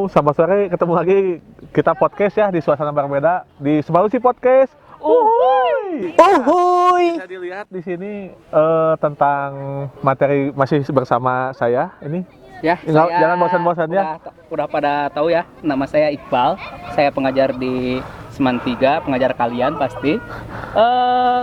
Assalamualaikum, selamat sore. Ketemu lagi kita podcast ya di suasana berbeda di Semalusi Podcast. Uhuy. Uhuy. Bisa dilihat di sini tentang materi masih bersama saya ini. Ya, Jangan bosan-bosan ya. Udah pada tahu ya, nama saya Iqbal. Saya pengajar di Seman 3, pengajar kalian pasti.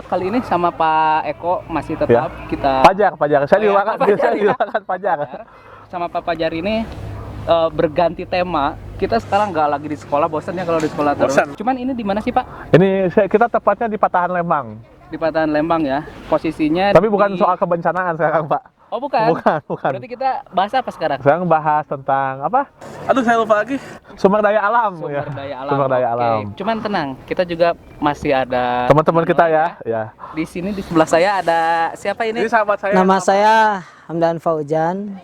Kali ini sama Pak Eko masih tetap kita Pajar. Saya diluarkan Pajar. Sama Pak Pajar ini berganti tema. Kita sekarang nggak lagi di sekolah, bosannya kalau di sekolah terus. Cuman ini di mana sih Pak? Ini kita tepatnya di Patahan Lembang. Di Patahan Lembang ya. Posisinya Tapi bukan soal kebencanaan sekarang Pak. Oh bukan? Bukan. Berarti kita bahas apa sekarang? Sekarang bahas tentang apa? Aduh saya lupa lagi. Sumber daya alam. Sumber daya alam. Sumber daya Oke. alam. Cuman tenang, kita juga masih ada Teman-teman kita ya. Di sini di sebelah saya ada siapa ini? Ini sahabat saya. Nama saya Hamdan Fauzan.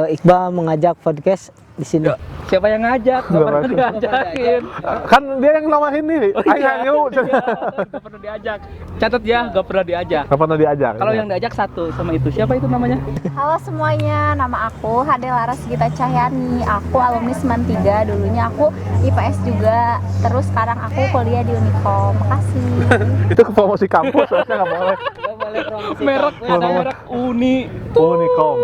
Iqbal mengajak podcast di sini. Siapa yang ngajak? Gak pernah diajakin. Kan dia yang nawarin nih. Gak pernah diajak. Catat ya, gak pernah diajak. Gak pernah diajak. Kalau yang diajak satu sama itu, siapa itu namanya? Halo semuanya, nama aku Hade Laras Gita Cahyani. Aku alumni Seman 3, dulunya aku IPS juga. Terus sekarang aku kuliah di Unikom. Makasih. Itu ke promosi kampus, harusnya nggak boleh. Merek, ada merek Unikom.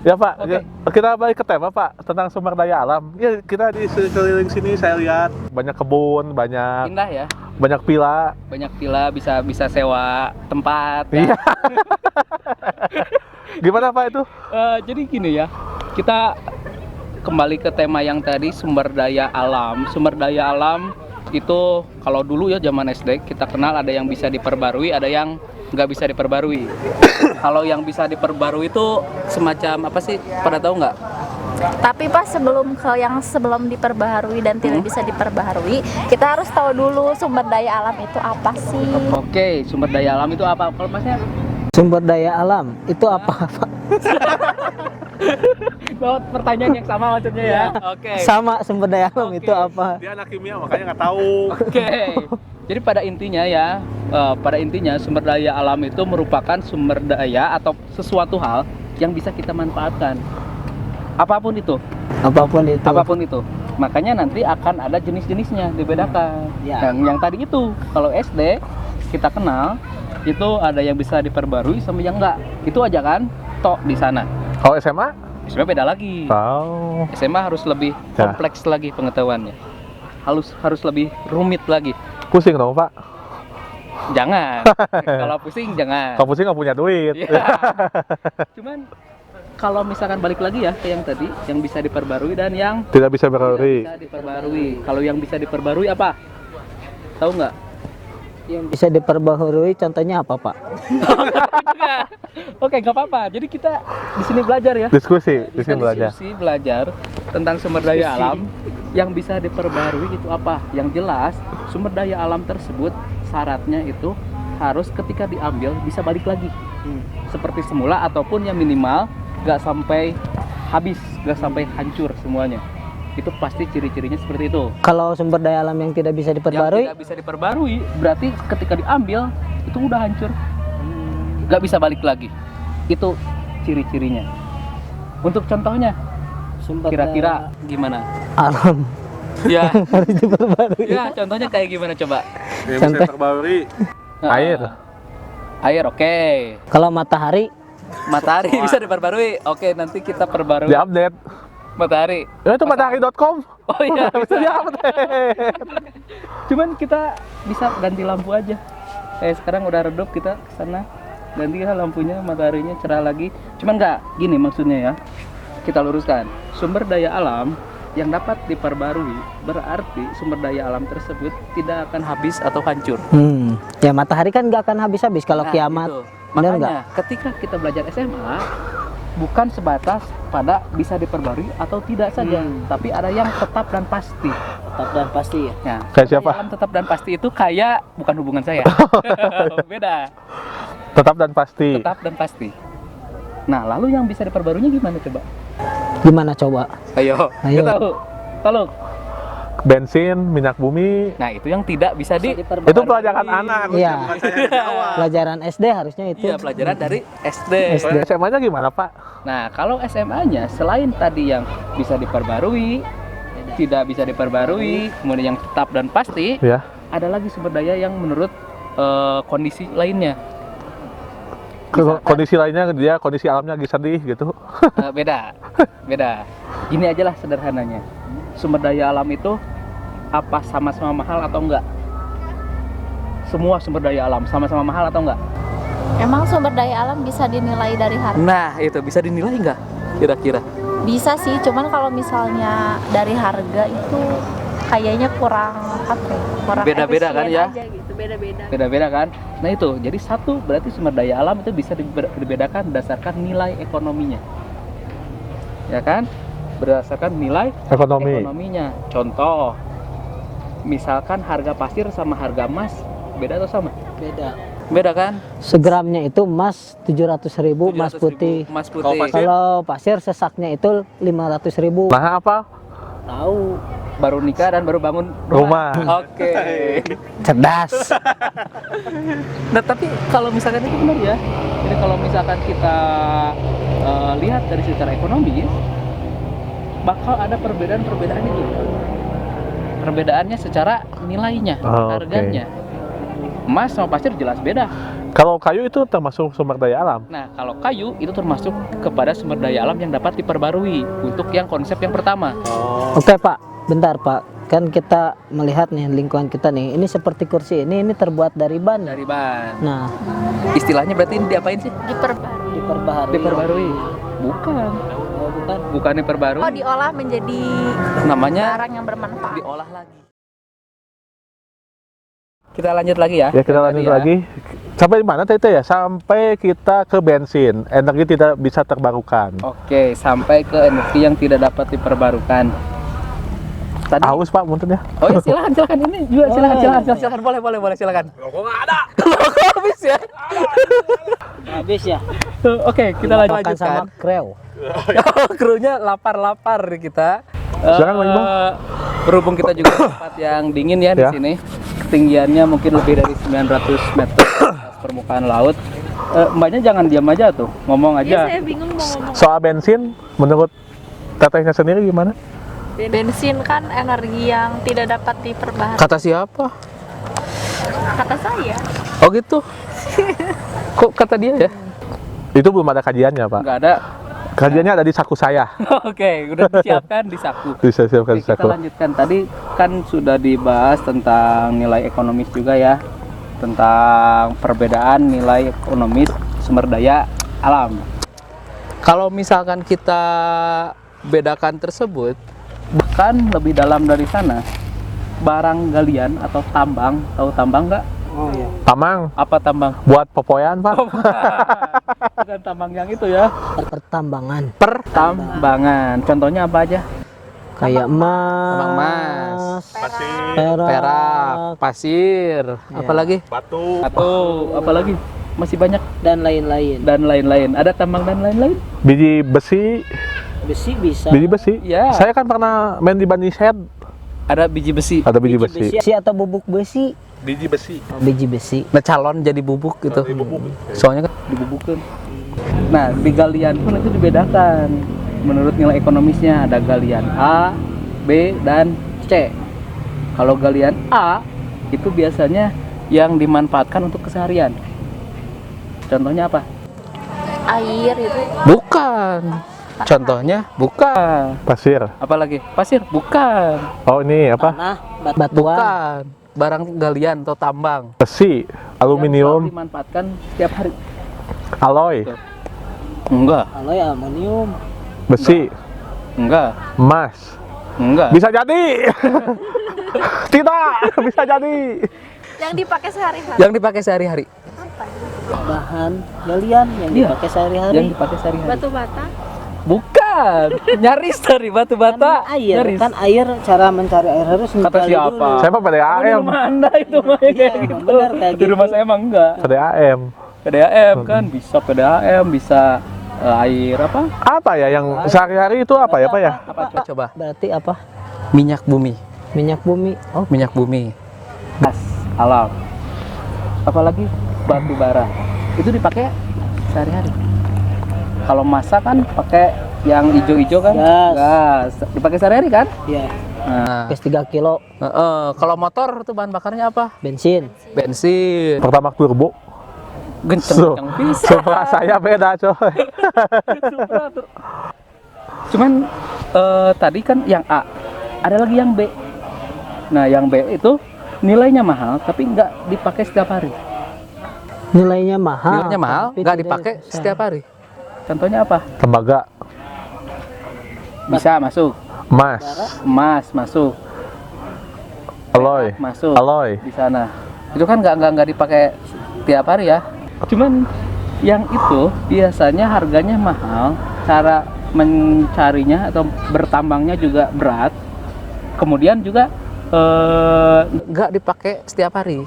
Ya Pak, Oke. kita balik ke tema Pak tentang sumber daya alam. Ya kita di sekeliling sini saya lihat banyak kebun, banyak Indah ya, villa. banyak villa, bisa sewa tempat. Iya. Gimana Pak itu? Jadi gini ya, kita kembali ke tema yang tadi, sumber daya alam. Sumber daya alam itu kalau dulu ya zaman SD kita kenal ada yang bisa diperbarui, ada yang nggak bisa diperbarui. Kalau yang bisa diperbarui itu semacam apa sih? Pada tahu nggak? Tapi pas sebelum diperbaharui dan tidak bisa diperbaharui, kita harus tahu dulu sumber daya alam itu apa sih? Oke, sumber daya alam itu apa? Kalau masnya Sumber daya alam itu apa, Pak? pertanyaan yang sama maksudnya ya. Oke. Sama sumber daya alam Oke. itu apa? Dia anak kimia makanya nggak tahu. Oke. Jadi pada intinya sumber daya alam itu merupakan sumber daya atau sesuatu hal yang bisa kita manfaatkan. Apapun itu. Apapun itu. Makanya nanti akan ada jenis-jenisnya dibedakan. Ya. Yang tadi itu kalau SD kita kenal itu ada yang bisa diperbarui sama yang enggak. Itu aja kan tok di sana. Kalau SMA? SMA beda lagi. Tahu. SMA harus lebih kompleks lagi pengetahuannya. Harus lebih rumit lagi. Pusing dong Pak. Jangan. Kalau pusing jangan. Kalau pusing nggak punya duit. Iya. Cuman kalau misalkan balik lagi ya ke yang tadi, yang bisa diperbarui dan yang Tidak bisa tidak berlari. bisa diperbarui. Kalau yang bisa diperbarui apa? Tahu nggak? Yang bisa diperbaharui contohnya apa, Pak? Oke, nggak apa-apa. Jadi kita di sini belajar ya. Diskusi Kita belajar. diskusi, belajar tentang sumber daya alam yang bisa diperbarui itu apa. Yang jelas sumber daya alam tersebut syaratnya itu harus ketika diambil bisa balik lagi seperti semula ataupun yang minimal nggak sampai habis, nggak sampai hancur semuanya. Itu pasti ciri-cirinya seperti itu. Kalau sumber daya alam yang tidak bisa diperbarui, Yang tidak bisa diperbarui berarti ketika diambil itu udah hancur, nggak bisa balik lagi. Itu ciri-cirinya. Untuk contohnya sumber kira-kira gimana? alam Ya, harus diperbarui. ya contohnya kayak gimana coba? Yang Contoh. bisa terbarui. Air. Air, oke. Kalau matahari, Matahari bisa diperbarui. Oke, nanti kita perbarui Diupdate. matahari. Ya itu matahari.com. Oh iya, Bisa diupdate. cuman kita bisa ganti lampu aja. Kayak sekarang udah redup, kita ke sana ganti lampunya, mataharinya cerah lagi. Cuman nggak gini maksudnya ya. Kita luruskan. Sumber daya alam yang dapat diperbarui berarti sumber daya alam tersebut tidak akan habis atau hancur. ya matahari kan nggak akan habis-habis kalau kiamat. Gitu. Bener Makanya ketika kita belajar SMA bukan sebatas pada bisa diperbarui atau tidak saja, tapi ada yang tetap dan pasti. Tetap dan pasti ya. Nah, Kayak siapa? Alam tetap dan pasti itu kayak bukan hubungan saya. Beda. Tetap dan pasti. Tetap dan pasti. Nah, lalu yang bisa diperbaruinya gimana coba? Gimana coba? Ayo. Ayo. Kita tahu. Kalau bensin, minyak bumi. Nah, itu yang tidak bisa diperbarui. Itu pelajaran anak. Iya. bukan saya dari awal. Pelajaran SD harusnya itu. Iya, pelajaran dari SD. SMA-nya gimana, Pak? Nah, kalau SMA-nya selain tadi yang bisa diperbarui, tidak bisa diperbarui, kemudian yang tetap dan pasti, Ya. ada lagi sumber daya yang menurut kondisi lainnya. Kondisi lainnya dia kondisi alamnya lagi sedih gitu. Beda. Gini aja lah sederhananya. Sumber daya alam itu apa sama-sama mahal atau enggak? Semua sumber daya alam sama-sama mahal atau enggak? Emang sumber daya alam bisa dinilai dari harga? Nah, itu bisa dinilai enggak? Kira-kira. Bisa sih, cuman kalau misalnya dari harga itu kayaknya kurang apa ya? Kurang Beda-beda kan efisien ya? aja gitu, beda-beda. Beda-beda kan? Nah itu, jadi satu berarti sumber daya alam itu bisa dibedakan berdasarkan nilai ekonominya. Ya kan? Berdasarkan nilai ekonominya. Contoh, misalkan harga pasir sama harga emas beda atau sama? Beda. Beda kan? Segramnya itu emas 700.000, emas 700.000 putih. Emas putih. Kalau pasir sesaknya itu 500.000. Nah, apa? Tahu. Baru nikah dan baru bangun Rumah. Oke. Cerdas. Nah tapi kalau misalkan itu benar ya. Jadi kalau misalkan kita lihat dari secara ekonomi, bakal ada perbedaan-perbedaan itu. Perbedaannya secara nilainya, Oh, harganya. Emas sama pasir jelas beda. Kalau kayu itu termasuk sumber daya alam. Nah kalau kayu itu termasuk kepada sumber daya alam yang dapat diperbarui untuk yang konsep yang pertama. Oke Pak, bentar Pak. Kan kita melihat nih lingkungan kita nih. Ini seperti kursi ini terbuat dari ban. Dari ban. Nah, Istilahnya berarti ini diapain sih? Diperbarui. diperbaharui. Diperbarui. Bukan. Oh, bukan. Bukan diperbarui. Oh, diolah menjadi Namanya barang yang bermanfaat. diolah lagi. Kita lanjut lagi ya. Ya, kita Yang lanjut tadi ya. lagi. Sampai di mana tadi ya? Sampai kita ke bensin, energi tidak bisa terbarukan. Oke, sampai ke energi yang tidak dapat diperbarukan. Tadi. Aus, Pak, mungkin ya. Oh ya, silakan ini juga silakan Boleh. silakan boleh silakan. Logo nggak ada. Logo habis ya. Habis ya. Oke, kita Makan lanjutkan. sama kreo. Krunya lapar kita. Silakan, Bang Iqbal. Berhubung kita juga di tempat yang dingin ya di Ya. sini. Ketinggiannya mungkin lebih dari 900 meter atas permukaan laut. Mbaknya jangan diam aja tuh, ngomong Iya, aja. saya bingung mau ngomong. Soal bensin, menurut tetehnya sendiri gimana? Bensin kan energi yang tidak dapat diperbaharui. Kata siapa? Kata saya. Oh gitu. Kok kata dia ya? Itu belum ada kajiannya, Pak. Nggak ada. Kajiannya ada di saku saya. Oke, udah disiapkan di saku. Bisa siapkan Oke, di kita saku. lanjutkan. Tadi kan sudah dibahas tentang nilai ekonomis juga ya, tentang perbedaan nilai ekonomis sumber daya alam. Kalau misalkan kita bedakan tersebut, bahkan lebih dalam dari sana, barang galian atau tambang, tahu tambang nggak? Oh iya. Tamang, Apa tambang? buat popoyan, Pak. Bukan tambang yang itu ya. Pertambangan. Pertambangan. Contohnya apa aja? Kayak Tambang emas, emas, perak, perak, pasir, apalagi? Batu. Atau apalagi? Masih banyak dan lain-lain. dan lain-lain. Ada tambang dan lain-lain? Biji besi, Besi bisa. biji besi. Iya. Saya kan pernah main di Bani Shed. Ada biji besi. Ada biji besi. Besi atau bubuk besi? Biji besi. Oh, biji besi. Nah, calon jadi bubuk gitu. Soalnya kan dibubukin. Nah, di galian pun itu dibedakan. Menurut nilai ekonomisnya ada galian A, B, dan C. Kalau galian A itu biasanya yang dimanfaatkan untuk keseharian. Contohnya apa? Air itu. Bukan. Contohnya bukan. Pasir. Apalagi? Pasir? Bukan. Oh, ini apa? Tanah, batuan. Bukan. Barang galian atau tambang. Besi, Yang selalu aluminium, dimanfaatkan setiap hari. alloy, Enggak. Alloy aluminium. besi, Enggak. emas. Enggak. Bisa jadi. Tidak, bisa jadi. Yang dipakai sehari-hari. Yang dipakai sehari-hari. Bahan galian yang Iya. dipakai sehari-hari. Yang dipakai sehari-hari. Batu bata. Bukan. Nyaris dari batu bata. Kan air, Nyaris. kan air cara mencari air harus Kata digali siapa? dulu. Saya mah Oh, di PDAM. rumah Anda itu mah kayak Iya, gitu. benar kayak Di rumah gitu. saya emang enggak. PDAM. PDAM kan bisa PDAM, bisa air apa? Apa ya yang sehari-hari itu apa ya, Pak ya? Apa coba? Berarti apa? Minyak bumi. Minyak bumi. Oh, minyak bumi. Gas alam. Apalagi batu bara. Itu dipakai sehari-hari. Kalau masak kan pakai yang hijau-hijau kan? Gas. Dipakai sehari-hari kan? Iya. Nah, Gas 3 kilo. kalau motor tuh bahan bakarnya apa? Bensin. Bensin. Pertama turbo. Genceng bisa. Supra saya beda coy. Cuman tadi kan yang A, ada lagi yang B. Nah, yang B itu nilainya mahal tapi nggak dipakai setiap hari. Nilainya mahal. Nilainya mahal, tapi nggak tidak dipakai bisa. setiap hari. Contohnya apa? Tembaga, Bisa masuk. emas, Emas masuk. alloy, Masuk. alloy. Di sana. Itu kan nggak dipakai tiap hari ya. Cuman yang itu biasanya harganya mahal, cara mencarinya atau bertambangnya juga berat. Kemudian juga nggak dipakai setiap hari,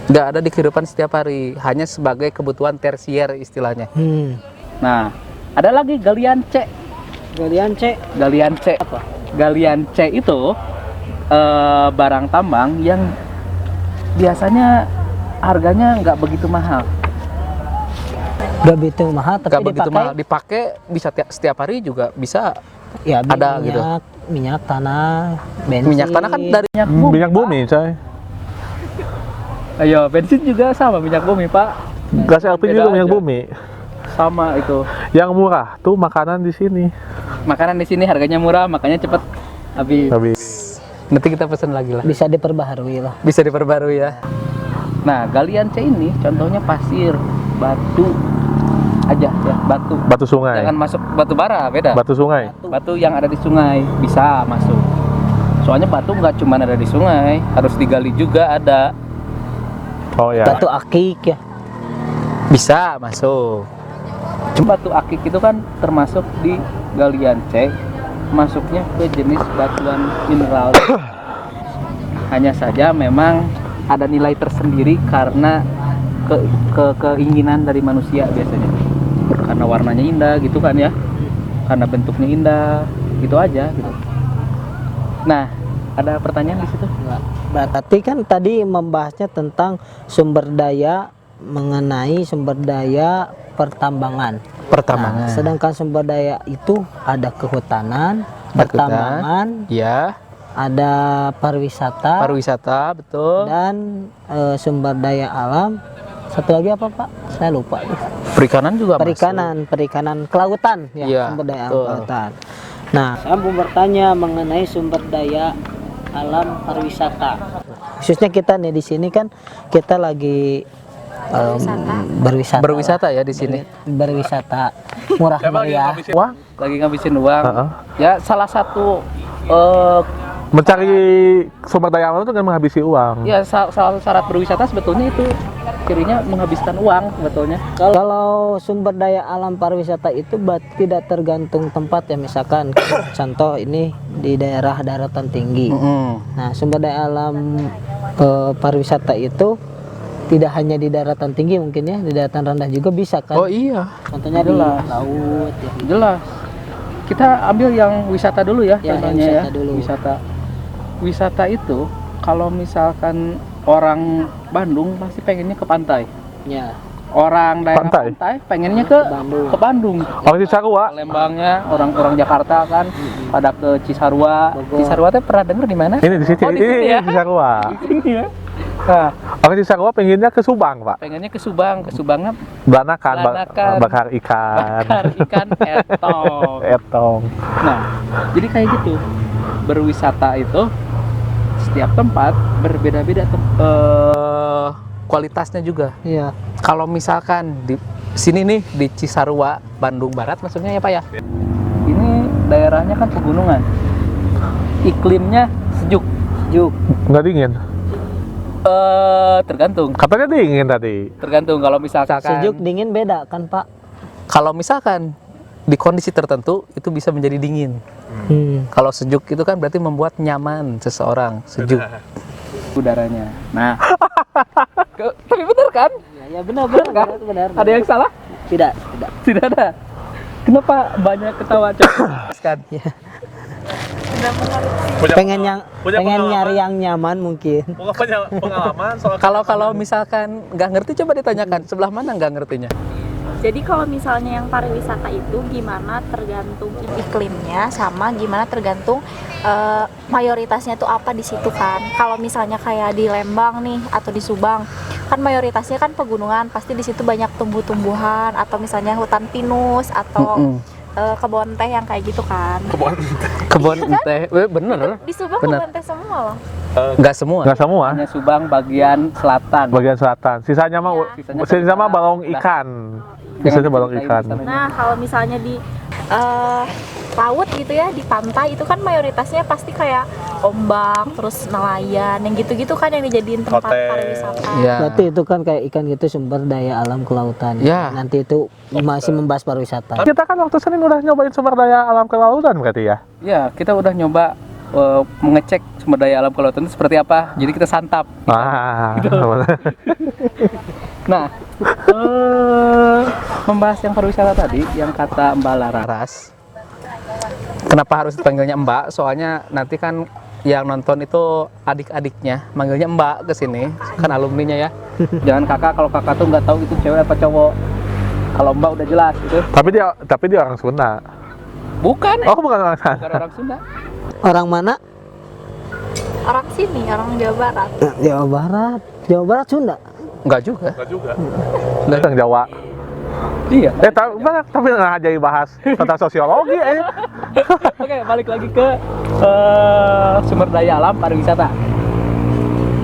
nggak ada di kehidupan setiap hari, hanya sebagai kebutuhan tersier istilahnya. Nah, ada lagi galian C. Galian C. Galian C apa? Galian C itu barang tambang yang biasanya harganya nggak begitu mahal. Gak begitu mahal tapi Nggak begitu dipakai. mahal, dipakai bisa setiap hari juga bisa. Ya, Ada minyak, gitu. Minyak tanah, bensin. Minyak tanah kan dari minyak bumi. Minyak bumi coy. Ayo, bensin juga sama minyak bumi, Pak. Gas LPG Beda juga minyak aja. bumi. Sama itu. Yang murah tuh makanan di sini. Makanan di sini harganya murah, makanya cepet habis. Habis. Nanti kita pesen lagi lah. Bisa diperbaharui lah. Bisa diperbarui ya. Nah, galian C ini contohnya pasir, batu aja ya, batu. Batu sungai. Jangan masuk batu bara, beda. Batu sungai. Batu yang ada di sungai bisa masuk. Soalnya batu nggak cuma ada di sungai, harus digali juga ada. Oh ya. Batu akik ya. Bisa masuk. Cuma batu akik itu kan termasuk di galian C, masuknya ke jenis batuan mineral. Hanya saja memang ada nilai tersendiri karena keinginan dari manusia biasanya. Karena warnanya indah gitu kan ya. Karena bentuknya indah, gitu aja gitu. Nah, ada pertanyaan di situ? Berarti kan tadi membahasnya tentang sumber daya mengenai sumber daya pertambangan. Nah, sedangkan sumber daya itu ada kehutanan, pertambangan, Ya, ada pariwisata, pariwisata betul. dan sumber daya alam. Satu lagi apa Pak? Saya lupa. Perikanan juga Perikanan kelautan ya, Iya, sumber daya betul. kelautan. Nah, saya mau bertanya mengenai sumber daya alam pariwisata. Khususnya kita nih di sini kan kita lagi berwisata. Berwisata ya di sini. Berwisata murah meriah. Wah, Lagi ngabisin uang. Heeh. Ya, salah satu mencari sumber daya alam itu kan menghabisi uang. ya salah syarat berwisata sebetulnya itu cirinya menghabiskan uang sebetulnya. Kalau sumber daya alam pariwisata itu tidak tergantung tempat ya, misalkan contoh ini di daerah daratan tinggi. Nah, sumber daya alam pariwisata itu tidak hanya di daratan tinggi, mungkin ya di daratan rendah juga bisa kan. Oh iya, Contohnya jelas. di laut ya. jelas. Kita ambil yang wisata dulu ya, Ya, contohnya yang ya. wisata dulu. Wisata itu kalau misalkan orang Bandung pasti pengennya ke pantai. Ya. Orang daerah Pantai? pantai pengennya ke Bandung. ke Bandung. Orang Cisarua. Lembangnya orang-orang Jakarta kan pada ke Cisarua. Bogor. Cisarua teh pernah denger di mana? Ini di sini, Oh, di sini ya. ini Cisarua. Di sini ya. Nah, Orang Cisarua pengennya ke Subang, Pak. pengennya ke Subang, Belanakan, Belanakan. bakar ikan. bakar ikan etong. Etong. Nah, jadi kayak gitu. Berwisata itu setiap tempat berbeda-beda kualitasnya juga. Iya. Kalau misalkan di sini nih di Cisarua, Bandung Barat maksudnya ya Pak ya. Ini daerahnya kan pegunungan. Iklimnya sejuk. Nggak dingin. Tergantung. Katanya dingin tadi. Tergantung kalau misalkan Sejuk dingin beda kan Pak? kalau misalkan di kondisi tertentu itu bisa menjadi dingin. Kalau sejuk itu kan berarti membuat nyaman seseorang, sejuk udaranya. Nah, tapi benar kan? Ya benar kan? benar. Ada yang salah? Tidak. Tidak ada. Kenapa banyak ketawa coba kan? pengen yang punya pengen pengalaman. nyari yang nyaman mungkin. Punya pengalaman soal Kalau misalkan nggak ngerti coba ditanyakan sebelah mana nggak ngertinya. Jadi kalau misalnya yang pariwisata itu gimana tergantung iklimnya sama gimana tergantung mayoritasnya itu apa di situ kan. Kalau misalnya kayak di Lembang nih atau di Subang kan mayoritasnya kan pegunungan, pasti di situ banyak tumbuh-tumbuhan atau misalnya hutan pinus atau kebun teh yang kayak gitu kan. Kebun teh, bener. Di Subang Bener. kebun teh semua loh. Nggak semua. nggak semua. Hanya Subang bagian selatan. Bagian selatan. Sisanya mah Iya. sisanya mah balong ikan. Sisanya balong ikan. Nah kalau misalnya di laut gitu ya, di pantai itu kan mayoritasnya pasti kayak ombak, terus nelayan, yang gitu-gitu kan yang dijadiin tempat Hotel. pariwisata. Ya. Berarti itu kan kayak ikan gitu sumber daya alam kelautan. Ya. Nanti itu masih membahas pariwisata. Kita kan waktu Senin udah nyobain sumber daya alam kelautan berarti ya. Ya, kita udah nyoba mengecek sumber daya alam kelautan itu seperti apa. Jadi kita santap. Ah, Nah, membahas yang pariwisata tadi, yang kata Mbak Laras. Kenapa harus dipanggilnya Mbak? Soalnya nanti kan yang nonton itu adik-adiknya, manggilnya Mbak ke sini, kan alumninya ya. Jangan kakak, kalau kakak tuh nggak tahu itu cewek apa cowok. Kalau Mbak udah jelas gitu. tapi dia orang Sunda. Bukan, Oh, bukan orang Sunda. bukan orang Sunda. Orang mana? Orang sini, orang Jawa Barat. Jawa Barat. Jawa Barat Sunda. Enggak juga. Enggak juga. Orang Jawa. Iya. Tapi nggak jadi bahas tentang sosiologi. Oke, balik lagi ke sumber daya alam pariwisata.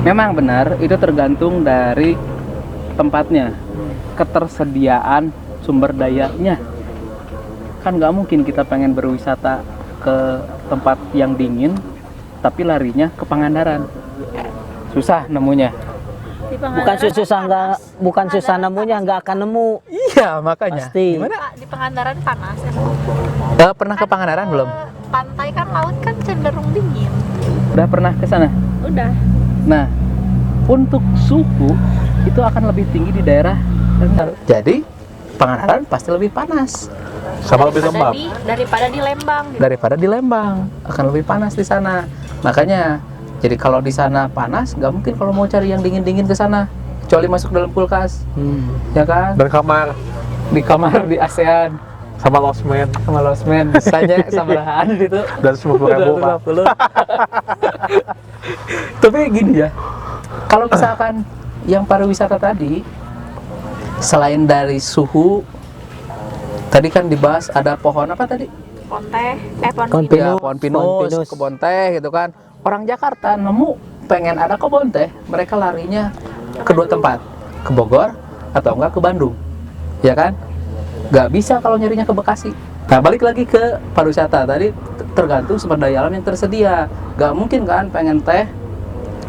Memang benar, itu tergantung dari tempatnya, ketersediaan sumber dayanya. Kan nggak mungkin kita pengen berwisata ke tempat yang dingin, tapi larinya ke Pangandaran. Susah nemunya. Di Bukan Pangandaran susah kan nggak, panas. bukan susah nemunya nggak akan nemu. Iya, makanya. Pasti. Gimana? Pak, di Pangandaran panas ya. Pernah ke Pangandaran belum? Pantai kan, laut kan cenderung dingin. Udah pernah ke sana? Udah. Nah, untuk suhu itu akan lebih tinggi di daerah rendah. Jadi, Pangandaran pasti lebih panas Sama lebih lembab. Daripada di Lembang gitu. daripada di Lembang. Akan lebih panas di sana. Makanya, jadi kalau di sana panas, nggak mungkin kalau mau cari yang dingin-dingin ke sana, kecuali masuk dalam kulkas, ya kan? Dan kamar Di kamar di ASEAN sama losmen sama losmen, bisanya sabarahan gitu. dan 10.000 Pak. 50. Tapi gini ya, kalau misalkan yang pariwisata tadi, selain dari suhu, tadi kan dibahas ada pohon apa tadi? Pohon teh, pohon Pohon pinus. Ya, Pinus, pohon pohon pinus, pinus. kebun teh gitu kan. Orang Jakarta nemu pengen ada kebun teh, mereka larinya ke dua tempat, ke Bogor atau enggak ke Bandung, ya kan? Nggak bisa kalau nyarinya ke Bekasi. Nah, balik lagi ke pariwisata tadi, tergantung sumber daya alam yang tersedia. Nggak mungkin kan pengen teh,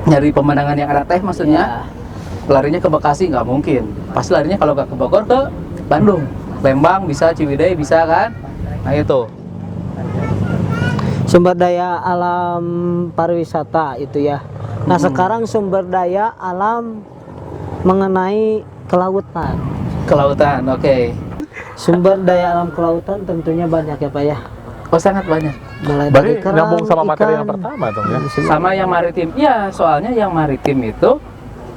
nyari pemandangan yang ada teh maksudnya, larinya ke Bekasi nggak mungkin. Pasti larinya kalau nggak ke Bogor ke Bandung, Lembang bisa, Ciwidey bisa kan? Nah itu. Sumber daya alam pariwisata itu ya. Nah sekarang sumber daya alam mengenai kelautan. Kelautan, oke. Sumber daya alam kelautan tentunya banyak ya Pak ya. Oh sangat banyak. Mulai Berarti dari kerang, nyambung sama materi ikan, yang pertama dong ya. Sama yang maritim. Ya, soalnya yang maritim itu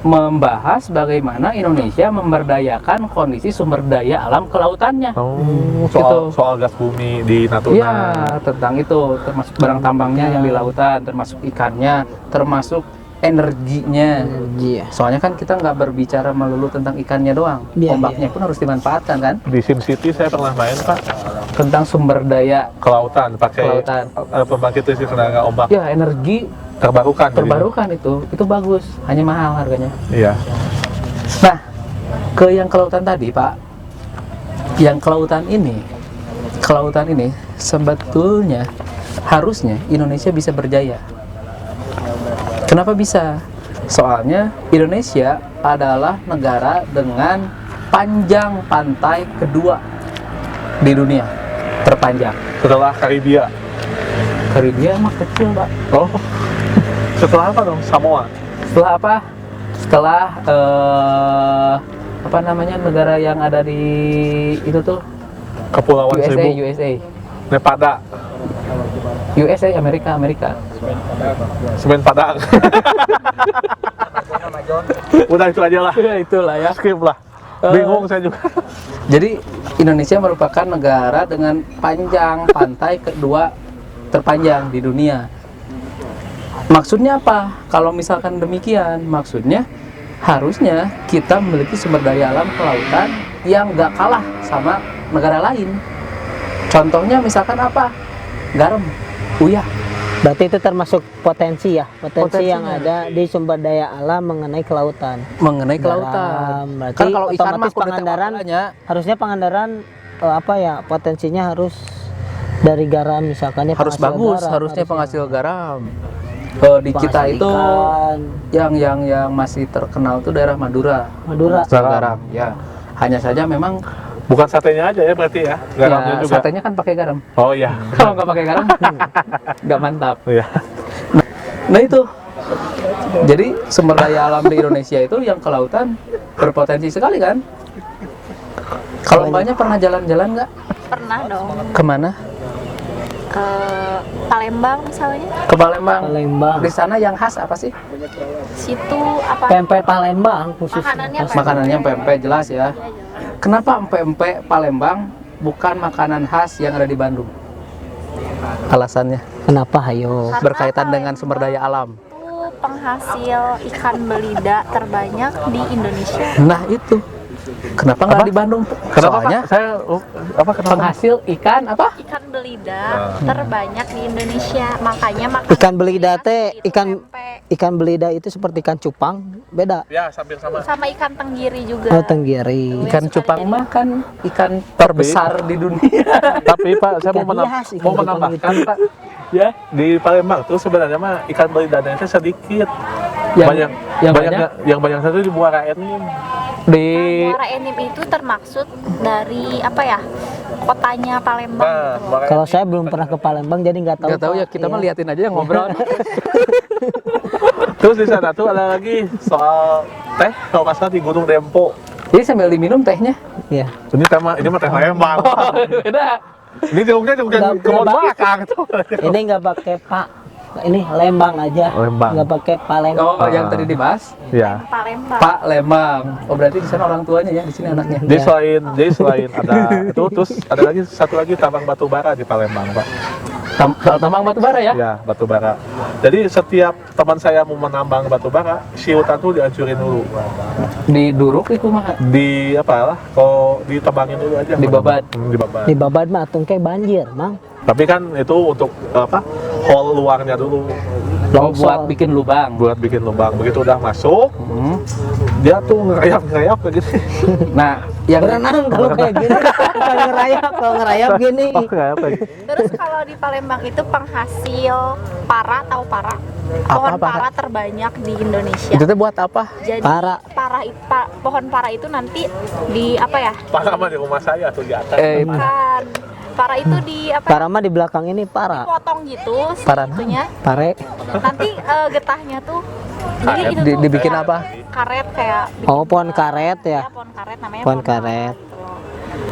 membahas bagaimana Indonesia memberdayakan kondisi sumber daya alam kelautannya. Oh, Gitu. soal gas bumi di Natuna. Iya, tentang itu, termasuk barang tambangnya yang di lautan, termasuk ikannya, termasuk energinya. Energi ya. Soalnya kan kita nggak berbicara melulu tentang ikannya doang, Iya, ombaknya iya. pun harus dimanfaatkan kan. Di SimCity saya pernah main Pak, Tentang sumber daya, kelautan pakai Kelautan. pembangkit listrik tenaga ombak ya energi terbarukan. terbarukan itu bagus, hanya mahal harganya. Iya. Nah, ke yang kelautan tadi Pak, yang kelautan ini sebetulnya harusnya Indonesia bisa berjaya. Kenapa bisa? Soalnya Indonesia adalah negara dengan panjang pantai kedua di dunia, terpanjang. Setelah Karibia. Karibia mah kecil Pak. Oh. Setelah apa dong? Samoa. Setelah apa? Setelah apa namanya negara yang ada di itu tuh Kepulauan Seribu. USA. Nevada. USA, Amerika. Semen Padang. Udah itu aja lah. Ya itulah ya. Skip lah. Bingung saya juga. Jadi Indonesia merupakan negara dengan panjang pantai kedua terpanjang di dunia. Maksudnya apa? Kalau misalkan demikian, maksudnya harusnya kita memiliki sumber daya alam kelautan yang gak kalah sama negara lain. Contohnya misalkan apa? Garam, uyah. Berarti itu termasuk potensi ya, potensi yang Potensinya. ada di sumber daya alam mengenai kelautan. Mengenai Garam, kelautan. berarti Kan kalau ikan mah otomatis kudu Pangandaran tewak-tewaknya. harusnya Pangandaran apa ya, potensinya harus dari garam misalkannya Harus penghasil bagus, garam, harusnya penghasil garam. Di kita penghasil itu ikan. yang masih terkenal tuh daerah Madura. Madura. Garam, ya. Hanya saja memang Bukan satenya aja ya berarti ya, garamnya ya, juga. satenya kan pakai garam. Oh iya. Kalau nggak pakai garam, nggak mantap. Iya. Nah itu, jadi sumber daya alam di Indonesia itu yang kelautan berpotensi sekali kan? Kalau mbaknya pernah jalan-jalan nggak? Pernah dong Kemana? ke Palembang misalnya. Ke Palembang. Palembang. Di sana yang khas apa sih? Situ apa? Pempek Palembang khusus. Makanannya apa? Makanannya pempek jelas ya. Kenapa pempek Palembang bukan makanan khas yang ada di Bandung? Alasannya Kenapa hayo? Karena berkaitan dengan sumber daya alam. Itu penghasil ikan belida terbanyak di Indonesia. Nah itu, kenapa nggak Apa? di Bandung? Kenapa Soalnya Pak? Saya apa kenapa? penghasil ikan apa? Ikan belida terbanyak di Indonesia, makanya makan Ikan belida teh, itu ikan pempek. ikan belida itu seperti ikan cupang, beda. Ya, hampir sama. Sama ikan tenggiri juga. Oh, tenggiri. Ikan cupang mah kan ikan terbesar di dunia. Tapi Pak, saya Ikan hias, ikan mau cupang menambahkan itu. Pak, Ya, di Palembang tuh sebenarnya mah ikan belidanya itu sedikit. Yang- yang banyak? Yang banyak satu di Muara Enim. di Muara Enim itu termaksud dari apa ya? Kotanya Palembang. Nah, gitu. Muara Kalau Enim. saya belum pernah ke Palembang jadi nggak tahu. nggak tahu ya, Pak. kita mah Iya. liatin aja yang ngobrol. Terus di sana tuh ada lagi soal teh kalau nggak salah di Gunung Dempo. Jadi sambil diminum tehnya. Iya. Ini mah teh Palembang. Oh, beda. Ini jauhnya Udah kebun bagus. belakang tuh. Ini nggak pakai Pak. Ini Lembang aja. Lembang. Nggak pakai Palembang. Oh, yang tadi dibahas Iya. Palembang. Pak Lembang. Oh, berarti di sana orang tuanya ya, di sini anaknya. Jadi selain ada itu terus ada lagi satu lagi tambang batu bara di Palembang, Pak. Tambang batu bara ya? Ya, batu bara. Jadi setiap teman saya mau menambang batu bara, si hutan tuh dihancurin dulu. Di Duruk itu mah. Di apa lah? Kalau ditebangin dulu aja. Dibabat. Dibabat. Di Babad mah atung kayak banjir, Mang. Tapi kan itu untuk apa? Hole luarnya dulu Oh, buat bikin lubang. buat bikin lubang. Begitu udah masuk, Hmm. dia tuh ngerayap kayak gini. Nah, yang Berenang kalau kayak gini. Kalau ngerayap, gini. Oh, ngerayap kayak gini. Terus kalau di Palembang itu penghasil para atau para pohon Apa, para? para terbanyak di Indonesia. itu teh buat apa? Jadi Para. pohon para itu nanti di apa ya? Pas sama di rumah saya tuh di atas. Kan para itu di apa? Para mah di belakang ini para. Potong gitu, Para itunya. Pare. Nanti getahnya tuh. Jadi itu tuh Dibikin kayak apa? Karet kayak. Oh, pohon karet ya. Pohon karet namanya. Pohon karet.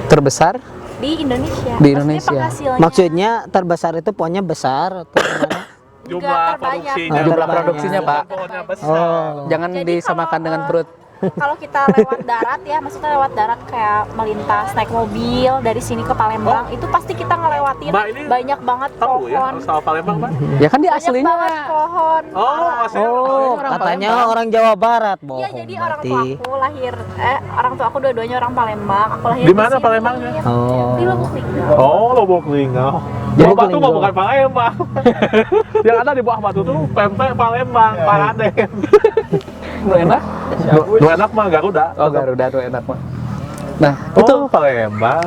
Terbesar Di Indonesia. Di Maksudnya Indonesia. penghasilnya Maksudnya terbesar itu pohonnya besar atau gimana? Jumlah terbanyak. produksinya. jumlah Banyak. produksinya, Pak. Pohonnya besar. Oh. Jangan Jadi disamakan kalau, dengan perut. Kalau kita lewat darat ya, maksudnya lewat darat kayak melintas naik mobil dari sini ke Palembang, itu pasti kita ngelewatin Mbak, ini banyak banget Tahu ya pohon. soal Palembang, Pak? Ya kan dia Banyak aslinya. banget pohon. Oh, maksudnya Oh, orang katanya Palembang. orang Jawa Barat, Iya, bohong jadi orang berarti. tua aku lahir, orang tua aku dua-duanya orang Palembang. Aku lahir Di mana sini. Palembangnya? Oh. Di Lubuk Linggau. Oh, Lubuk Linggau. Jadi Lubuk Batu mah Linggau. bukan Palembang. Yang ada di bawah batu tuh pempek Palembang, Paraden. Nu enak? Nu enak mah Garuda. Oh, Garuda tuh enak mah. Nah, Oh, itu Palembang.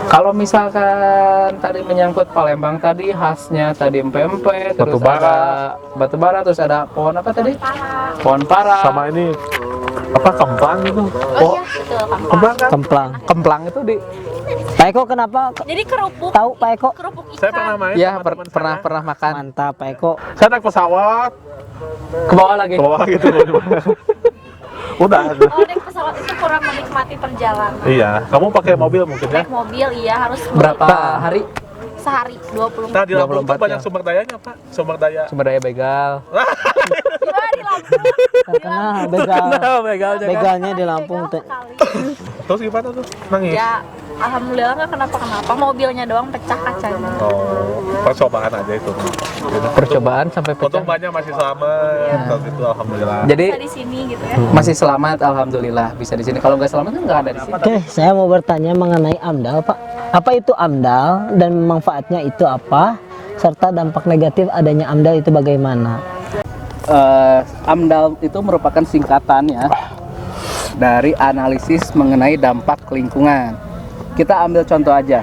kalau misalkan tadi menyangkut Palembang tadi khasnya tadi empempe, terus Batu bara. ada batu bara, terus ada pohon apa tadi? Para. Pohon para. Sama ini apa kemplang itu? Oh, iya, betul Kemplang. Kemplang kan? Kemplang. Kemplang itu di Pak Eko kenapa Jadi kerupuk. tahu Pak Eko? Kerupuk ikan. Saya pernah main ya sama teman saya. pernah makan. Mantap Pak Eko. Saya naik pesawat Ke bawah lagi. ke bawah gitu. Udah. Oh, naik pesawat itu kurang menikmati perjalanan. Iya, kamu pakai mobil mungkin ya? Naik mobil iya harus Berapa beli hari? sehari 24. Nah, di Lampung tuh 24 banyak jam. sumber dayanya, Pak. Sumber daya. Sumber daya begal. Gimana di Lampung? Terkenal begal. Begalnya kan. Begalnya di Lampung Begal tuh. sekali. Terus gimana tuh? Nangis? Ya, alhamdulillah nggak kenapa-kenapa. Mobilnya doang pecah kacanya. Oh, percobaan aja itu. Percobaan sampai pecah. Untung banyak masih selamat. Kalau gitu alhamdulillah. Jadi Bisa di sini gitu ya. masih selamat, alhamdulillah bisa di sini. Kalau nggak selamat kan nggak ada di sini. Oke, saya mau bertanya mengenai AMDAL, Pak. Apa itu AMDAL dan manfaatnya itu apa? Serta dampak negatif adanya AMDAL itu bagaimana? AMDAL itu merupakan singkatan ya dari analisis mengenai dampak lingkungan. Kita ambil contoh aja.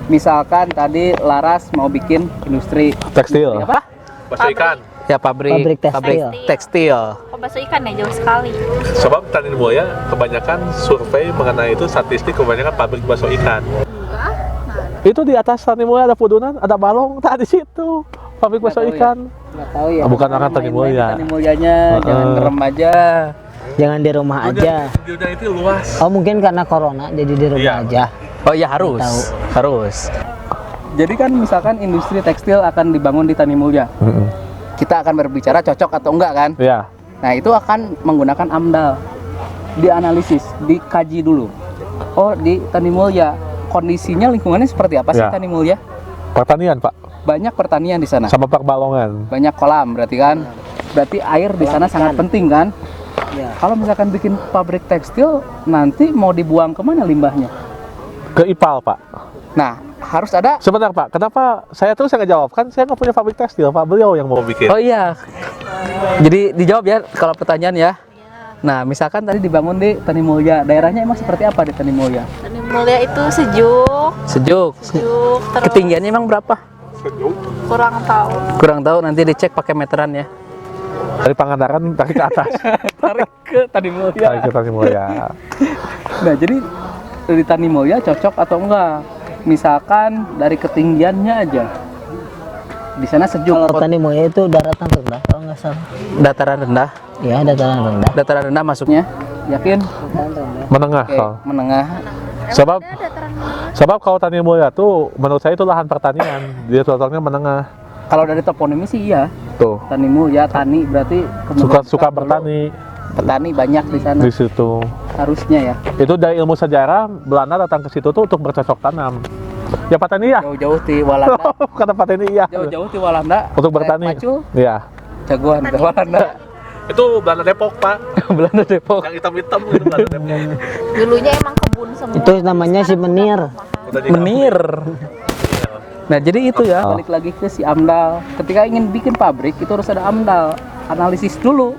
Misalkan tadi Laras mau bikin industri Tekstil. apa? Bahasa ikan. Ya pabrik Pabrik tekstil. Oh, bahasa ikan ya jauh sekali. Sebab Tani Mulia kebanyakan survei mengenai itu statistik kebanyakan pabrik bakso ikan. Itu di atas Tani Mulia ada pudunan, ada balong, tak di situ. Pabrik bakso tahu ya. ikan. Nggak tahu ya. Bukan orang Tani Mulia. Tani Mulianya jangan ngerem aja. Jangan di rumah aja. Dunia itu luas. Oh, mungkin karena corona jadi di rumah Iya. aja. Oh iya harus. Tahu. Harus. Jadi kan misalkan industri tekstil akan dibangun di Tani Mulia. Kita akan berbicara cocok atau enggak kan? Iya. Nah, itu akan menggunakan AMDAL. Dianalisis, dikaji dulu. Oh, di Tani Mulia kondisinya lingkungannya seperti apa sih Ya. Tani Mulia? Pertanian, Pak. Banyak pertanian di sana. Sama perbalongan. Banyak kolam berarti kan? Berarti air di sana sangat penting kan? Ya. Kalau misalkan bikin pabrik tekstil, nanti mau dibuang kemana limbahnya? Ke IPAL, Pak. Nah, harus ada. Sebentar, Pak. Kenapa saya terus yang ngejawab? Kan saya nggak punya pabrik tekstil, Pak. Beliau yang mau bikin. Oh iya. Jadi dijawab ya kalau pertanyaan ya. Nah, misalkan tadi dibangun di Tani Mulia, daerahnya emang seperti apa di Tani Mulia? Tani Mulia itu sejuk, Sejuk. terus Ketinggiannya emang berapa? kurang tahu. Kurang tahu, nanti dicek pakai meteran ya. Dari Pangandaran tarik ke atas. Tarik ke Tani Mulia. Tarik ke Tani Mulia. Nah, jadi di Tani Mulia cocok atau enggak? Misalkan dari ketinggiannya aja. Di sana sejuk. Kalau Tani Mulia itu daratan rendah kalau nggak salah. Dataran rendah. Ya, dataran rendah. Dataran rendah masuknya. Yakin? Dataran rendah. Menengah. Oke, Kalau. menengah. Sebab Ada dataran rendah. sebab kalau Tani Mulia tuh menurut saya itu lahan pertanian. Dia cocoknya menengah. Kalau dari toponimi sih iya. Tuh. Tani Mulia, tani berarti Suka bertani petani banyak di sana di situ. harusnya ya. Itu dari ilmu sejarah Belanda datang ke situ tuh untuk bercocok tanam. Ya petani ya. Jauh-jauh di Walanda. Kata petani iya. Jauh-jauh di Walanda. Untuk bertani. Macul, Iya. jagoan di Walanda. Itu Belanda Depok, Pak. Belanda Depok. Yang hitam-hitam itu Belanda Depok. Dulunya emang kebun semua. Itu namanya si menir. Udah Menir. Nah, jadi itu ya, Oh. balik lagi ke si AMDAL. Ketika ingin bikin pabrik, itu harus ada AMDAL. Analisis dulu.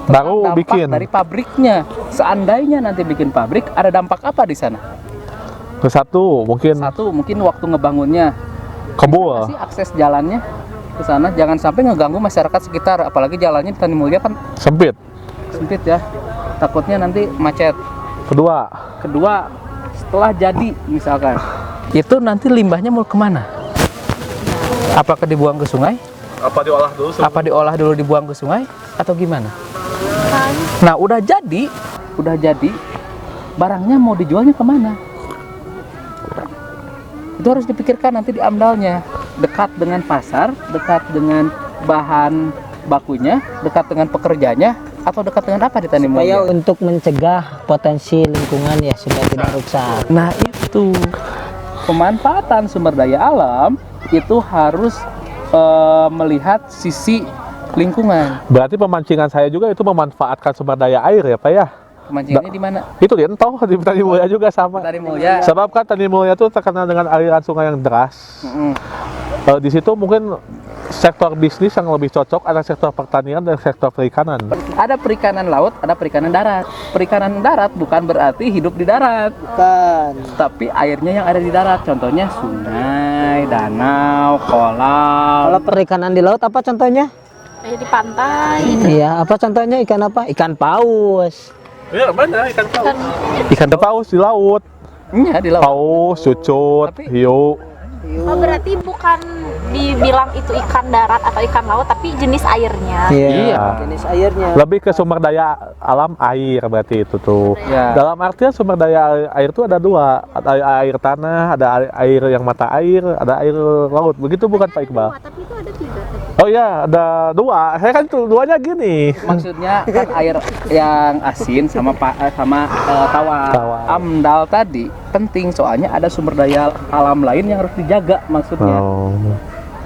Baru Dampak bikin. dari pabriknya. Seandainya nanti bikin pabrik, ada dampak apa di sana? Ke satu mungkin Satu, mungkin waktu ngebangunnya. kebul. Sih akses jalannya ke sana, jangan sampai ngeganggu masyarakat sekitar. Apalagi jalannya di Tani Mulia kan Sempit. sempit ya. Takutnya nanti macet. Kedua, Kedua, setelah jadi misalkan, itu nanti limbahnya mau kemana? Apakah dibuang ke sungai? apa diolah dulu? Apa diolah dulu dibuang ke sungai? Atau gimana? Kan. Nah, udah jadi, barangnya mau dijualnya kemana? Itu harus dipikirkan nanti di AMDAL-nya. Dekat dengan pasar, dekat dengan bahan bakunya, dekat dengan pekerjanya, atau dekat dengan apa di Tani Supaya Mulia? untuk mencegah potensi lingkungan ya supaya tidak rusak. Nah, itu pemanfaatan sumber daya alam itu harus melihat sisi lingkungan. Berarti pemancingan saya juga itu memanfaatkan sumber daya air ya, Pak ya? Pemancingannya di mana? Itu di Entoh, di Tani Mulia juga sama. Tani Mulia. Sebab kan Tani Mulia itu terkenal dengan aliran sungai yang deras. Mm-mm. Di situ mungkin sektor bisnis yang lebih cocok ada sektor pertanian dan sektor perikanan. Ada perikanan laut, ada perikanan darat. Perikanan darat bukan berarti hidup di darat, Kan. tapi airnya yang ada di darat. Contohnya sungai, danau, kolam. Kalau perikanan di laut apa contohnya? Di pantai. Iya, apa contohnya ikan apa? Ikan paus. Iya, mana ikan paus? Kan Ikan Ada paus di laut. Iya, di laut. Paus, cucut, Tapi- hiu. Oh, berarti bukan dibilang itu ikan darat atau ikan laut, tapi jenis airnya. Iya. Jenis airnya. Lebih ke sumber daya alam air berarti itu tuh. Ya. Dalam artian sumber daya air itu ada dua, ada air tanah, ada air yang mata air, ada air laut. Begitu bukan Pak Iqbal? Tapi itu ada 3 tadi. Oh iya, ada dua. Saya kan tuh duanya gini. Maksudnya kan air yang asin sama tawar. Tawar. Amdal tadi penting soalnya ada sumber daya alam lain yang harus dijaga maksudnya. Oh.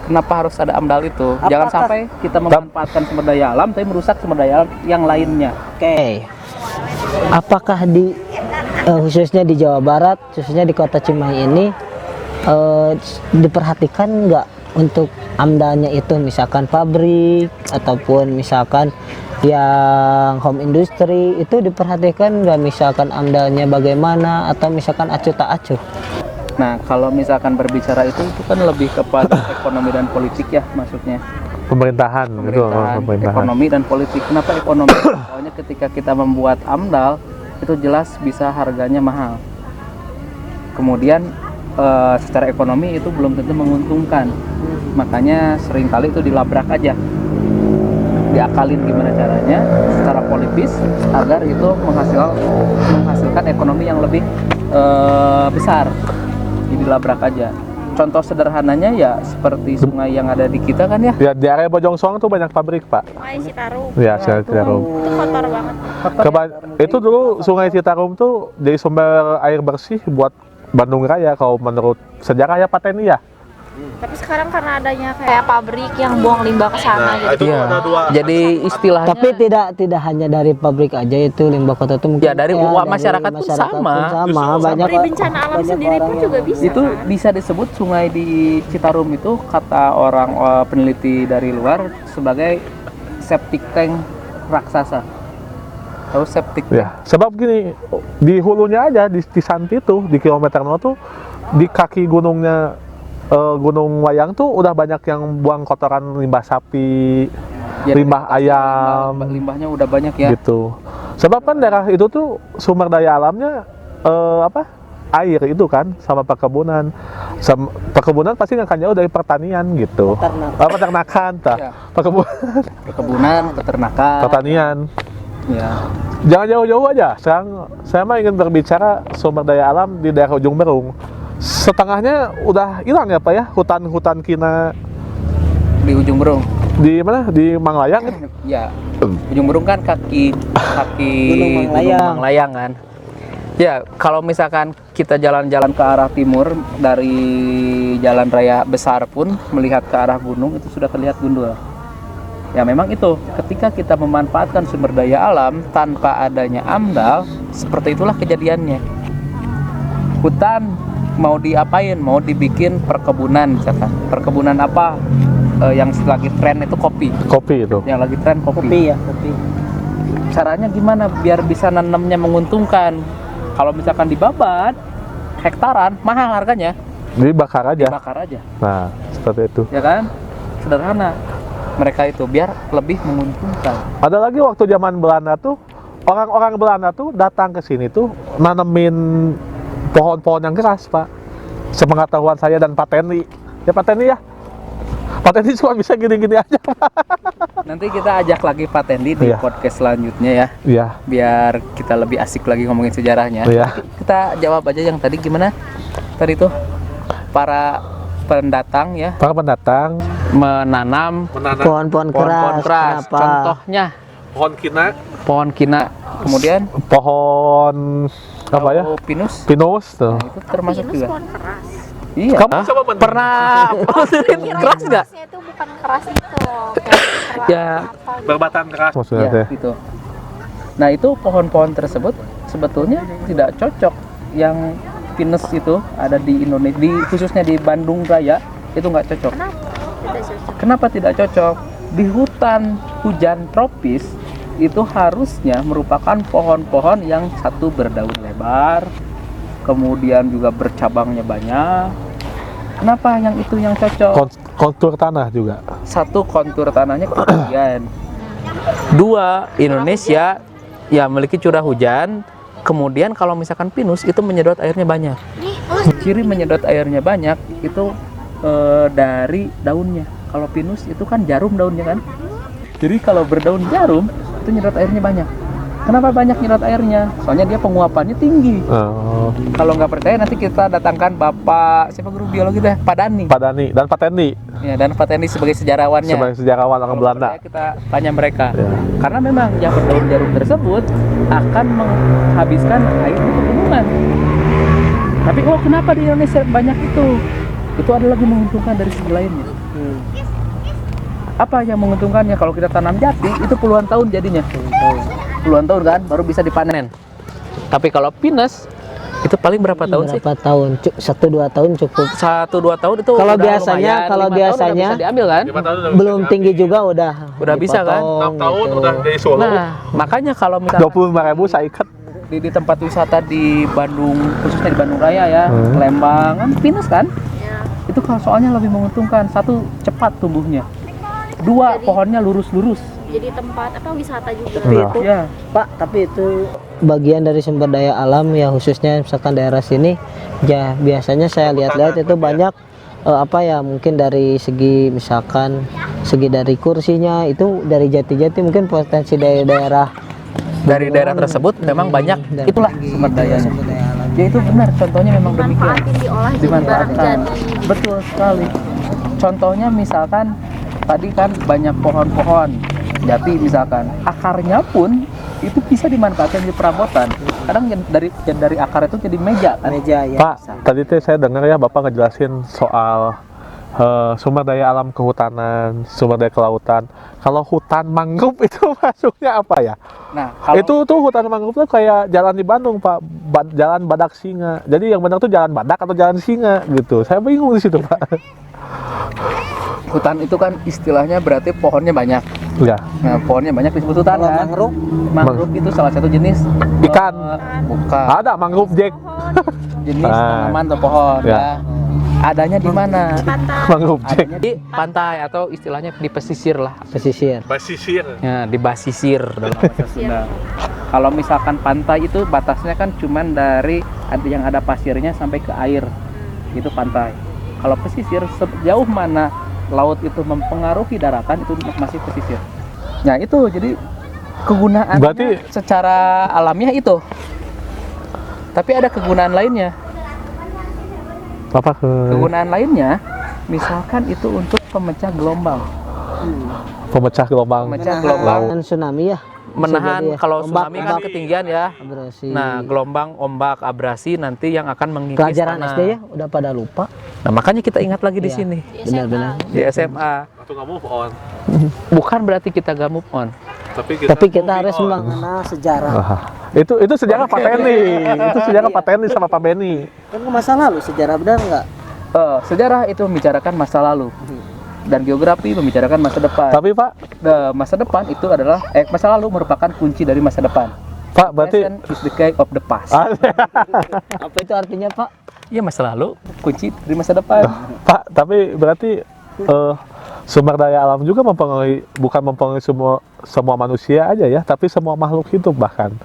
Kenapa harus ada amdal itu? Jangan Apakah- sampai kita memanfaatkan sumber daya alam tapi merusak sumber daya alam yang lainnya. Oke. Apakah di khususnya di Jawa Barat, khususnya di Kota Cimahi ini diperhatikan nggak untuk amdalnya itu, misalkan pabrik ataupun misalkan yang home industry itu diperhatikan nggak, misalkan amdalnya bagaimana atau misalkan acuh tak acuh? Nah, kalau misalkan berbicara itu kan lebih kepada ekonomi dan politik ya maksudnya. Pemerintahan, itu pemerintahan. Ekonomi dan politik. Kenapa ekonomi? Soalnya ketika kita membuat amdal itu jelas bisa harganya mahal. Kemudian secara ekonomi itu belum tentu menguntungkan. Makanya seringkali itu dilabrak aja. Diakalin gimana caranya secara politis agar itu menghasilkan ekonomi yang lebih besar. Jadi labrak aja. Contoh sederhananya ya seperti sungai yang ada di kita kan ya. Ya di area Bojong Soang tuh banyak pabrik Pak. Sungai Citarum. Ya, Sungai Citarum. Itu kotor banget. Itu dulu Sungai Citarum tuh jadi sumber air bersih buat Bandung Raya kalau menurut sejarah ya Pak Teni ya. Tapi sekarang karena adanya kayak pabrik yang buang limbah ke sana gitu. Iya. Jadi istilahnya Tapi tidak hanya dari pabrik aja itu limbah kota itu mungkin Ya, dari masyarakat pun sama. banyak Dari bencana alam banyak sendiri pun orang juga yang- bisa. itu bisa disebut sungai di Citarum itu kata orang peneliti dari luar sebagai septic tank raksasa. Tahu septic tank? Ya, sebab gini, di hulunya aja di Santi tuh di kilometer 0 tuh di kaki gunungnya Gunung Wayang tuh udah banyak yang buang kotoran limbah sapi, Ya, limbah ayam, limbahnya udah banyak ya. gitu. Sebab kan daerah itu tuh sumber daya alamnya air itu kan sama perkebunan. Perkebunan pasti nggak akan jauh dari pertanian gitu. Peternakan, tah. Ya. Perkebunan, Peternakan, pertanian. ya. Jangan jauh-jauh aja. Sekarang saya mah ingin berbicara sumber daya alam di daerah Ujung Berung. Setengahnya udah hilang ya Pak ya, hutan-hutan kina Di Ujung Berung. di mana? Di Manglayang kan? Ya. Ujung Berung kan kaki Gunung Manglayang. Manglayang kan. Ya, kalau misalkan kita jalan-jalan ke arah timur dari jalan raya besar pun melihat ke arah gunung itu sudah terlihat gundul. Ya memang itu, ketika kita memanfaatkan sumber daya alam tanpa adanya amdal, seperti itulah kejadiannya. Hutan mau diapain? Mau dibikin perkebunan misalkan. Perkebunan apa? Yang lagi tren itu kopi. Kopi itu. Yang lagi tren kopi. kopi ya, kopi. Caranya gimana biar bisa nanamnya menguntungkan? Kalau misalkan dibabat hektaran, mahal harganya. Dibakar aja. Dibakar aja. Nah, seperti itu. Ya kan? Sederhana. Mereka itu biar lebih menguntungkan. Ada lagi waktu zaman Belanda tuh, orang-orang Belanda tuh datang ke sini tuh nanemin pohon-pohon yang keras, Pak. Sepengetahuan saya dan Pak Teni. Ya Pak Teni ya. Pak Teni cuma bisa gini-gini aja, Pak. Nanti kita ajak lagi Pak Tendi di Iya. podcast selanjutnya ya. Iya. Biar kita lebih asik lagi ngomongin sejarahnya. Iya. Kita jawab aja yang tadi gimana? Tadi tuh para pendatang ya Para pendatang menanam Pohon-pohon pohon-pohon keras. Kenapa? Contohnya pohon kina, pohon kina, kemudian pohon apa ya? oh, pinus. Pinus tuh. Nah, itu termasuk Pinus juga. pohon keras. Iya. Kamu coba bentuk. Pernah maksudin keras nggak? Kerasnya itu bukan keras itu loh. Kayak keras Ya. apa gitu. Berbatang keras maksudnya Ya, teh. gitu. Nah, itu pohon-pohon tersebut sebetulnya tidak cocok. Yang pinus itu ada di Indonesia, khususnya di Bandung Raya itu nggak cocok. Kenapa? Tidak cocok. Kenapa tidak cocok? Di hutan hujan tropis itu harusnya merupakan pohon-pohon yang satu berdaun lebar, kemudian juga bercabangnya banyak. Kenapa yang itu yang cocok? Kontur tanah juga. Satu, kontur tanahnya ketinggian. Dua, Indonesia ya memiliki curah hujan. Kemudian kalau misalkan pinus itu menyedot airnya banyak. Nih, oh Ciri menyedot airnya banyak itu dari daunnya. Kalau pinus itu kan jarum daunnya kan. Jadi kalau berdaun jarum itu nyedot airnya banyak. Kenapa banyak nyedot airnya? Soalnya dia penguapannya tinggi. Oh, Kalau nggak percaya nanti kita datangkan Bapak siapa guru biologi deh, Pak Dani. Pak Dani dan Pak Tendi Ya, dan Pak Dani sebagai sejarawannya. sebagai sejarawan orang Kalau Belanda. percaya kita tanya mereka. Ya. Karena memang yang berdaun jarum tersebut akan menghabiskan air di pegunungan. Tapi kenapa di Indonesia banyak itu? Itu ada lagi menguntungkan dari segi lainnya. Apa yang menguntungkannya? Kalau kita tanam jati itu puluhan tahun jadinya. Puluhan tahun kan baru bisa dipanen. Tapi kalau pinus itu paling berapa tahun sih? Berapa tahun? 1-2 tahun cukup. 1-2 tahun itu Kalau udah biasanya- lumayan. kalau 5 tahun udah biasanya- bisa diambil kan? Belum tinggi juga udah bisa kan? dipotong gitu. dari Solo. Nah, makanya kalau misalnya 25.000 saya ikat. di tempat wisata di Bandung, khususnya di Bandung Raya ya, Lembang kan pinus kan? Itu kalau soalnya lebih menguntungkan. Satu, Cepat tumbuhnya. 2, Jadi- pohonnya lurus-lurus. jadi tempat apa wisata juga. Tapi itu Ya. Pak, tapi itu bagian dari sumber daya alam ya, khususnya misalkan daerah sini ya, biasanya saya lihat-lihat itu banyak apa ya, mungkin dari segi misalkan segi dari kursinya itu dari jati-jati, mungkin potensi dari daerah Dari daerah tersebut memang banyak. dan Itulah tinggi sumber dayanya. sumber daya alam. Ya itu benar, contohnya memang demikian. Dimanfaatin, diolah jadi barang Dimanfaatkan. jadi. Betul sekali. Contohnya misalkan tadi kan banyak pohon-pohon jati misalkan, akarnya pun itu bisa dimanfaatkan di perabotan. Kadang dari akar itu jadi meja kan. Meja ya. Pak, tadi teh saya dengar ya Bapak ngejelasin soal sumber daya alam kehutanan, sumber daya kelautan. Kalau hutan mangrove itu masuknya apa ya? Nah, kalau Itu tuh hutan mangrove tuh kayak jalan di Bandung, Pak. Jalan Badak Singa. Jadi yang benar tuh jalan Badak atau jalan Singa gitu. Saya bingung di situ, Pak. hutan itu kan istilahnya berarti pohonnya banyak. Ya. Nah, pohonnya banyak disebut hutan Kalau kan. mangrove Mangrove itu salah satu jenis Ikan. Bukan. Ada mangrove Jack. Jenis Ah. tanaman atau pohon Ya. ya. Adanya di mana? Pantai. Mangrove Jack. Adanya di pantai atau istilahnya di pesisir lah. pesisir. Basisir. Ya, di basisir dalam bahasa Sunda. Kalau misalkan pantai itu batasnya kan cuman dari yang ada pasirnya sampai ke air. Itu pantai. Kalau pesisir sejauh mana laut itu mempengaruhi daratan itu masih pesisir. Nah, itu jadi kegunaan Berarti- secara alamiah itu. Tapi ada kegunaan lainnya. Apa ke Kegunaan lainnya misalkan itu untuk pemecah gelombang. pemecah gelombang? Pemecah gelombang Dan tsunami ya. Bisa menahan jadi ya. kalau Ombak, tsunami kan ombak, ketinggian ya. abrasi. Nah, gelombang, ombak, abrasi nanti yang akan mengikis Pelajaran tanah. SD ya udah pada lupa. Nah, makanya kita ingat lagi di Iya. sini Benar-benar. di SMA. Atau nggak move on. Bukan berarti kita gak move on. Tapi kita harus mengenal sejarah. Wah, itu sejarah Pak Teni. Itu sejarah Pak Teni sama Pak Beni. Kan ke masa lalu sejarah, benar nggak? Sejarah itu membicarakan masa lalu dan geografi membicarakan masa depan. Tapi Pak, Masa depan itu adalah masa lalu merupakan kunci dari masa depan. Pak berarti Present is the key of the past. Apa itu artinya, Pak? Iya, masa lalu kunci dari masa depan. Pak, tapi berarti sumber daya alam juga mempengaruhi, bukan mempengaruhi semua manusia aja ya, tapi semua makhluk hidup bahkan.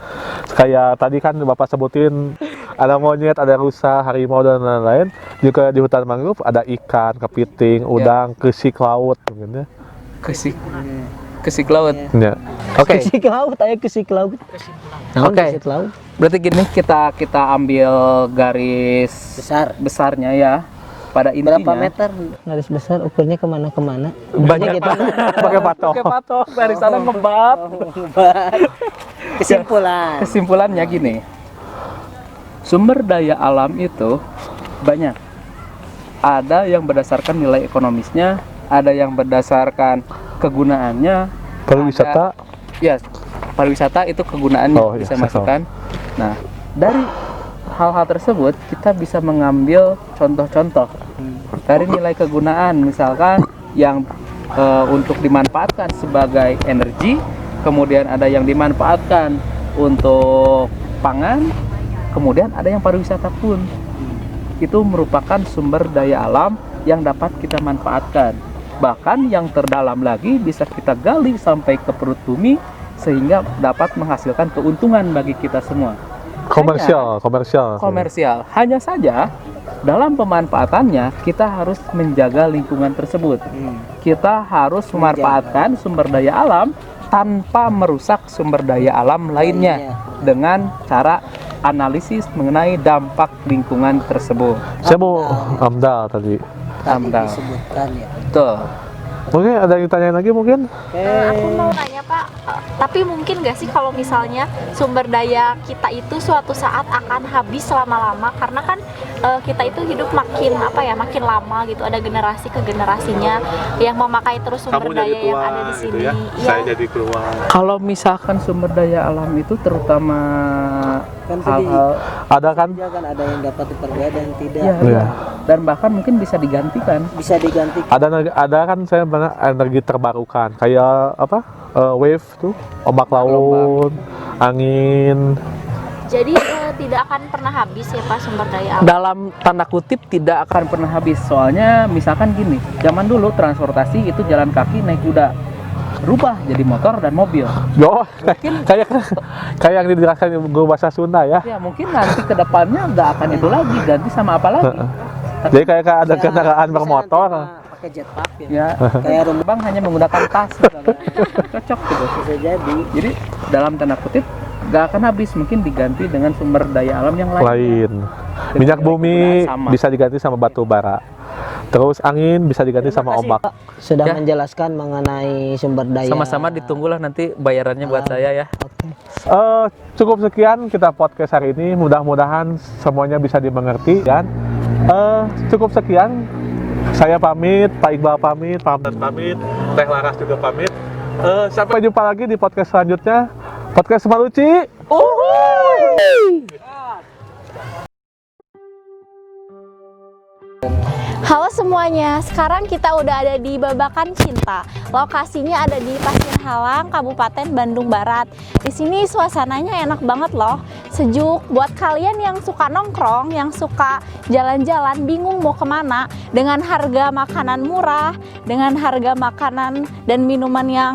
Kayak tadi kan Bapak sebutin ada monyet, ada rusa, harimau dan lain-lain. Juga di hutan mangrove ada ikan, kepiting, udang, kesik laut mungkin ya. Kesik laut. Ya. Oke. Kesik laut, ayo kesik laut. Naon Oke. kesik laut? Berarti gini kita ambil garis Besar. besarnya ya. Pada intinya Berapa meter? Garis besar ukurnya kemana-kemana. banyak gitu. Pakai patok. Oke, patok dari sana membab. Kesimpulan. Kesimpulannya gini. Sumber daya alam itu banyak. Ada yang berdasarkan nilai ekonomisnya, ada yang berdasarkan kegunaannya. Pariwisata. Ya, pariwisata itu kegunaannya Oh, iya, bisa saya masukkan. Nah, dari hal-hal tersebut kita bisa mengambil contoh-contoh dari nilai kegunaan, misalkan yang untuk dimanfaatkan sebagai energi, kemudian ada yang dimanfaatkan untuk pangan, kemudian ada yang pariwisata pun. Itu merupakan sumber daya alam yang dapat kita manfaatkan. Bahkan yang terdalam lagi bisa kita gali sampai ke perut bumi sehingga dapat menghasilkan keuntungan bagi kita semua. Komersial. Komersial. Hanya saja dalam pemanfaatannya kita harus menjaga lingkungan tersebut. Kita harus memanfaatkan sumber daya alam tanpa merusak sumber daya alam lainnya dengan cara analisis mengenai dampak lingkungan tersebut. Saya mau AMDAL tadi. AMDAL. Disebutkan ya. Betul. Mungkin ada yang ditanyain lagi mungkin? Aku mau nanya Pak, tapi mungkin gak sih kalau misalnya sumber daya kita itu suatu saat akan habis lama-lama karena kan kita itu hidup makin makin lama gitu, ada generasi ke generasinya yang memakai terus sumber daya yang ada di sini. Iya. jadi keluar. Kalau misalkan sumber daya alam itu terutama Kan tadi hal-hal Ada kan? kan ada yang dapat dipercaya dan tidak. ya, Iya. dan bahkan mungkin bisa digantikan. Bisa diganti. Ada kan saya banyak energi terbarukan kayak apa? Wave tuh, ombak laut, angin. Jadi tidak akan pernah habis ya Pak sumber daya alam. Dalam tanda kutip tidak akan pernah habis. Soalnya misalkan gini, zaman dulu transportasi itu jalan kaki naik kuda, rubah jadi motor dan mobil. Yo, kayak yang dijelaskan guru bahasa Sunda ya. Ya mungkin nanti ke depannya nggak akan itu lagi, ganti sama apa lagi. Jadi kayak ada kendaraan bermotor. Pakai jetpack ya. Ya, Kayak rumah bang hanya menggunakan tas, misalnya. Cocok gitu. bisa jadi. Jadi dalam tanda kutip nggak akan habis, mungkin diganti dengan sumber daya alam yang lain. Lain. Minyak bumi bisa diganti sama batu bara. Terus angin bisa diganti sama ombak. Sudah Ya. menjelaskan mengenai sumber daya. Sama-sama ditunggulah nanti bayarannya buat saya ya. Oke. Cukup sekian kita podcast hari ini. Mudah-mudahan semuanya bisa dimengerti dan cukup sekian. Saya pamit, Pak Iqbal pamit, Pak Hamdan pamit, Teh Laras juga pamit. Sampai jumpa lagi di podcast selanjutnya. Podcast Maluci. Halo semuanya, sekarang kita udah ada di Babakan Cinta. Lokasinya ada di Pasir Halang, Kabupaten Bandung Barat. Di sini suasananya enak banget loh, sejuk. Buat kalian yang suka nongkrong, yang suka jalan-jalan, bingung mau kemana, dengan harga makanan murah, dengan harga makanan dan minuman yang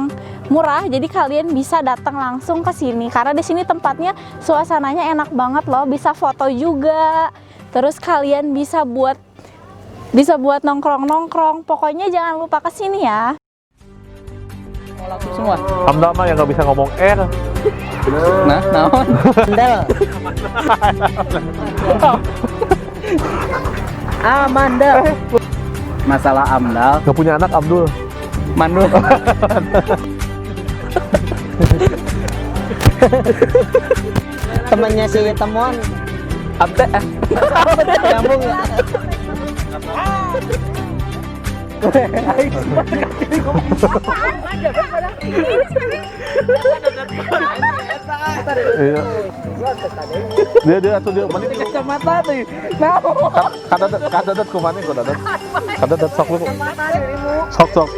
murah, jadi kalian bisa datang langsung ke sini. Karena di sini tempatnya suasananya enak banget loh, bisa foto juga. Terus kalian bisa buat nongkrong-nongkrong. Pokoknya jangan lupa ke sini ya. Langsung semua. Hamdan mah yang nggak bisa ngomong R. Nah, naon? Mandel. Mandel. Masalah AMDAL, Nggak punya anak Abdul. mandul. Temannya si temuan Abte, nyambung ya. Iya. Dia tuh dia mana kacamata tuh. kadadat kumaha kadadat sok lu. Sok.